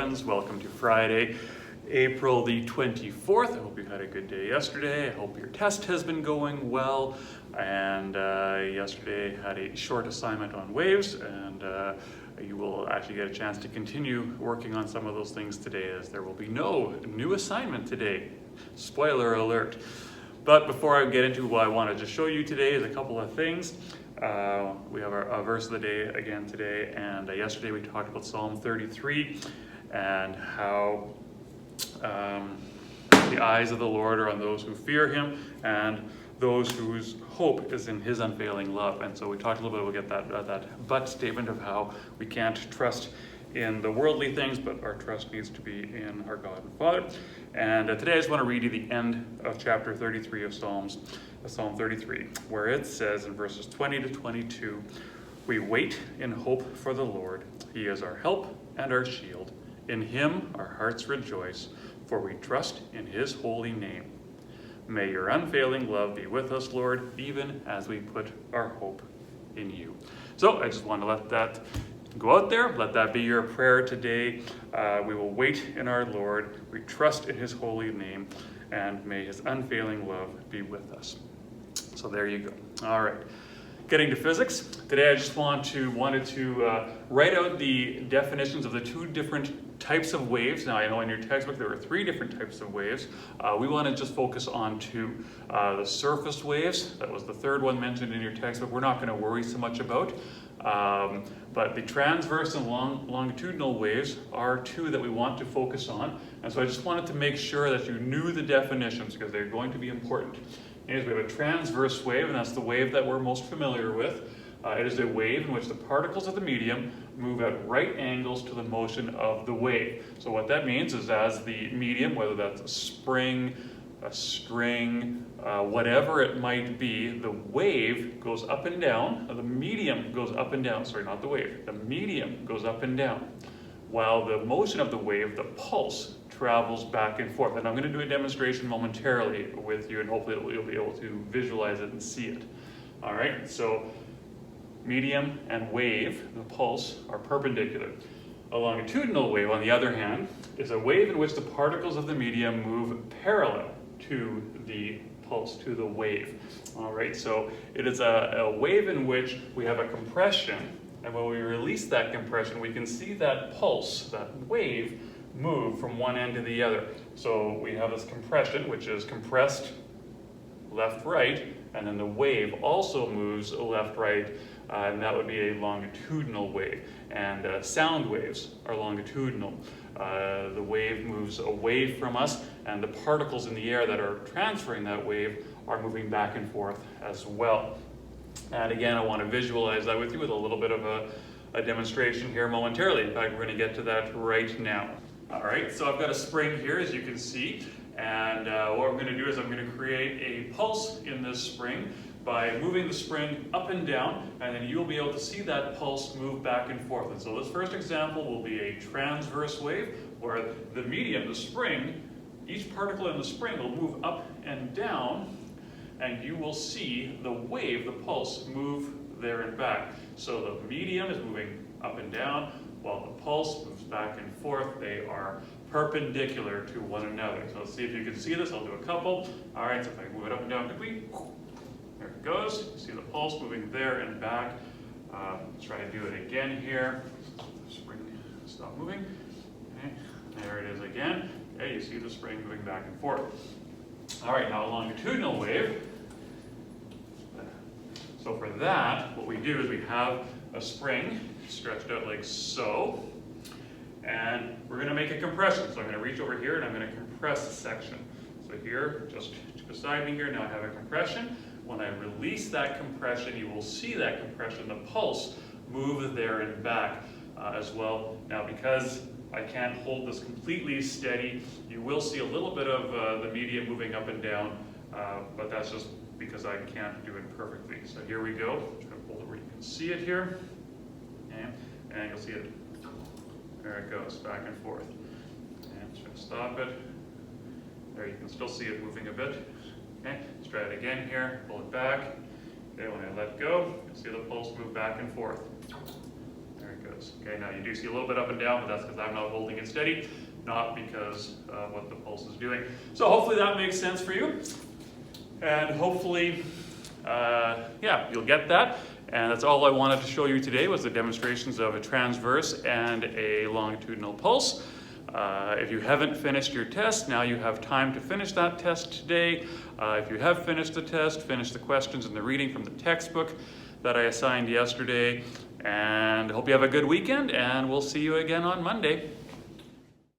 Evans. Welcome to Friday, April the 24th. I hope you had a good day yesterday. I hope your test has been going well. And yesterday had a short assignment on waves, and you will actually get a chance to continue working on some of those things today, as there will be no new assignment today. Spoiler alert. But before I get into what I wanted to show you today is a couple of things. We have our verse of the day again today, and yesterday we talked about Psalm 33 and how the eyes of the Lord are on those who fear him and those whose hope is in his unfailing love. And so we talked a little bit about that but statement of how we can't trust in the worldly things, but our trust needs to be in our God and Father. And today I just want to read you the end of chapter 33 of Psalm 33, where it says in verses 20 to 22, "We wait in hope for the Lord. He is our help and our shield. In him our hearts rejoice, for we trust in his holy name. May your unfailing love be with us, Lord, even as we put our hope in you." So I just want to let that go out there. Let that be your prayer today. We will wait in our Lord. We trust in his holy name, and may his unfailing love be with us. So there you go. All right. Getting to physics. Today I just wanted to write out the definitions of the two different types of waves. Now I know in your textbook there are three different types of waves. We want to just focus on two. The surface waves, that was the third one mentioned in your textbook, we're not going to worry so much about. But the transverse and longitudinal waves are two that we want to focus on. And so I just wanted to make sure that you knew the definitions, because they're going to be important. Anyways, we have a transverse wave, and that's the wave that we're most familiar with. It is a wave in which the particles of the medium move at right angles to the motion of the wave. So what that means is, as the medium, whether that's a spring, a string, whatever it might be, the wave goes up and down. The medium goes up and down. Sorry, not the wave. The medium goes up and down, while the motion of the wave, the pulse, travels back and forth. And I'm going to do a demonstration momentarily with you, and hopefully you'll be able to visualize it and see it. All right, so medium and wave, the pulse, are perpendicular. A longitudinal wave, on the other hand, is a wave in which the particles of the medium move parallel to the pulse, to the wave. All right, so it is a wave in which we have a compression, and when we release that compression, we can see that pulse, that wave, move from one end to the other. So we have this compression, which is compressed left-right, and then the wave also moves left-right, and that would be a longitudinal wave. And sound waves are longitudinal. The wave moves away from us, and the particles in the air that are transferring that wave are moving back and forth as well. And again, I want to visualize that with you with a little bit of a demonstration here momentarily. In fact, we're going to get to that right now. All right, so I've got a spring here, as you can see, and what I'm going to do is I'm going to create a pulse in this spring by moving the spring up and down, and then you'll be able to see that pulse move back and forth. And so this first example will be a transverse wave, where the medium, the spring, each particle in the spring will move up and down, and you will see the wave, the pulse, move there and back. So the medium is moving up and down, while the pulse moves back and forth. They are perpendicular to one another. So let's see if you can see this. I'll do a couple. All right, so if I move it up and down quickly, there it goes. You see the pulse moving there and back. Let's try to do it again here. Spring, stop moving. Okay, there it is again. Okay, you see the spring moving back and forth. All right, now a longitudinal wave. So for that, what we do is we have a spring stretched out like so, and we're going to make a compression. So I'm going to reach over here and I'm going to compress a section. So here, just beside me here, now I have a compression. When I release that compression, you will see that compression, the pulse, move there and back as well. Now, because I can't hold this completely steady, you will see a little bit of the medium moving up and down, but that's just because I can't do it perfectly. So here we go. I'm trying to hold it where you can see it here. Okay. And you'll see it. There it goes, back and forth. And just going to stop it. There, you can still see it moving a bit. Okay, let's try it again here. Pull it back. Okay, when I let go, you'll see the pulse move back and forth. There it goes. is. Okay, now you do see a little bit up and down, but that's because I'm not holding it steady, not because of what the pulse is doing. So hopefully that makes sense for you. And hopefully, yeah, you'll get that. And that's all I wanted to show you today was the demonstrations of a transverse and a longitudinal pulse. If you haven't finished your test, now you have time to finish that test today. If you have finished the test, finish the questions and the reading from the textbook that I assigned yesterday. And hope you have a good weekend, and we'll see you again on Monday.